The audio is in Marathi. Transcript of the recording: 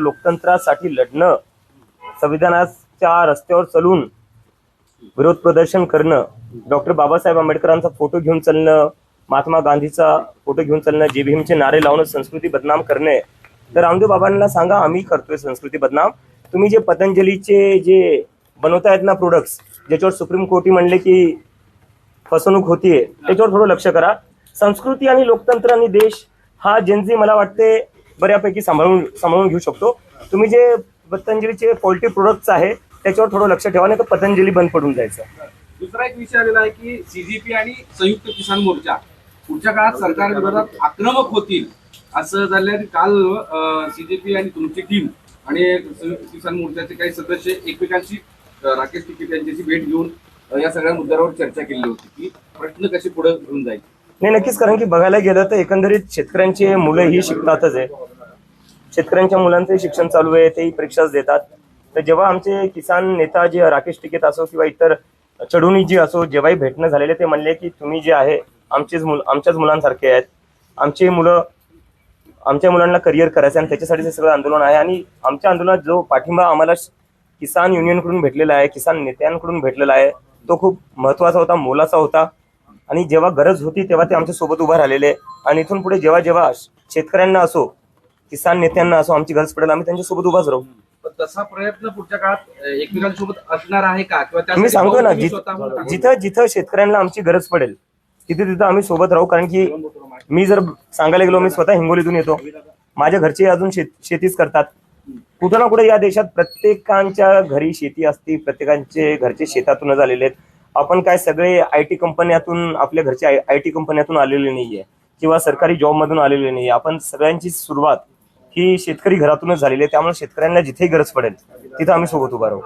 लोकतंत्रासाठी लढणं, संविधानाच्या रस्त्यावर चालून विरोध प्रदर्शन करणं, डॉक्टर बाबासाहेब आंबेडकरांचा फोटो घेऊन चालणं, महात्मा गांधीचा फोटो घेऊन चालणं, जे भीमचे नारे लावणं संस्कृती बदनाम करणे. तर रामदेव बाबांना सांगा, आम्ही करतोय संस्कृती बदनाम. तुम्ही जे पतंजलीचे जे बनवतायत ना प्रोडक्ट्स, ज्याच्यावर सुप्रीम कोर्टी म्हणले की फसवणूक होतीये, त्याच्यावर थोडं लक्ष करा. संस्कृती आणि लोकतंत्र आणि देश हा जेनझी मला वाटते बऱ्यापैकी सांभाळून घेऊ शकतो. तुम्ही जे पतंजलीचे क्वालिटी प्रोडक्ट्स आहे त्याच्यावर थोडं लक्ष ठेवा, नाही तर पतंजली बंद पडून जायचं. दुसरा एक विषय आलेला आहे की सीजेपी आणि संयुक्त किसान मोर्चा पुढच्या काळात सरकार विरोधात आक्रमक होतील असं झालं. काल सीजेपी आणि तुमची टीम आणि संयुक्त किसान मोर्चाचे काही सदस्य एकमेकांशी राकेश टिकेत यांच्याशी भेट घेऊन या सगळ्या मुद्द्यावर चर्चा केली होती की प्रश्न कसे पुढे घेऊन जायचे. नाही, नक्कीच. कारण की बघायला गेलं तर एकंदरीत शेतकऱ्यांची मुलं ही शिकतातच आहे. शेतकऱ्यांच्या मुलांचे शिक्षण चालू आहे, तेही परीक्षाच देतात. तर जेव्हा आमचे किसान नेता जे राकेश टिकेत असो किंवा इतर चढुणी जी असो, जेव्हाही भेटणं झालेले ते म्हणले की तुम्ही जे आहे आमच्याच मुलांसारखे आहेत. आमच्या मुलांना करिअर करायचं आणि त्याच्यासाठी हे सगळं आंदोलन आहे. आणि आमच्या आंदोलनात जो पाठिंबा आम्हाला किसान युनियनकडून भेटलेला आहे, किसान नेत्यांकडून भेटलेला आहे, तो खूप महत्त्वाचा होता, मोलाचा होता. आणि जेव्हा गरज होती तेव्हा ते आमच्या सोबत उभा राहिलेले. आणि इथून पुढे जेव्हा शेतकऱ्यांना असो, किसान नेत्यांना असो, आमची गरज पडेल आम्ही त्यांच्या सोबत उभाच राहू. तसा प्रयत्न पुढच्या काळात एकमेकांसोबत असणार आहे का? किंवा मी सांगतो ना, जिथं शेतकऱ्यांना आमची गरज पडेल तिथे आम्ही सोबत राहू. कारण की मी जर सांगायला गेलो, मी स्वतः हिंगोलीतून येतो, माझ्या घरचे अजून शेतीच करतात. कुठं ना कुठे या देशात प्रत्येकांच्या घरी शेती असते, प्रत्येकांचे घरचे शेतातूनच आलेले आहेत. आपण काय सगळे IT कंपन्यातून, आपल्या घरच्या IT कंपन्यातून आलेले नाहीये किंवा सरकारी जॉबमधून आलेले नाहीये. आपण सगळ्यांची सुरुवात ही शेतकरी घरातूनच झालेली आहे. त्यामुळे शेतकऱ्यांना जिथे गरज पडेल तिथं आम्ही सोबत उभा राहू.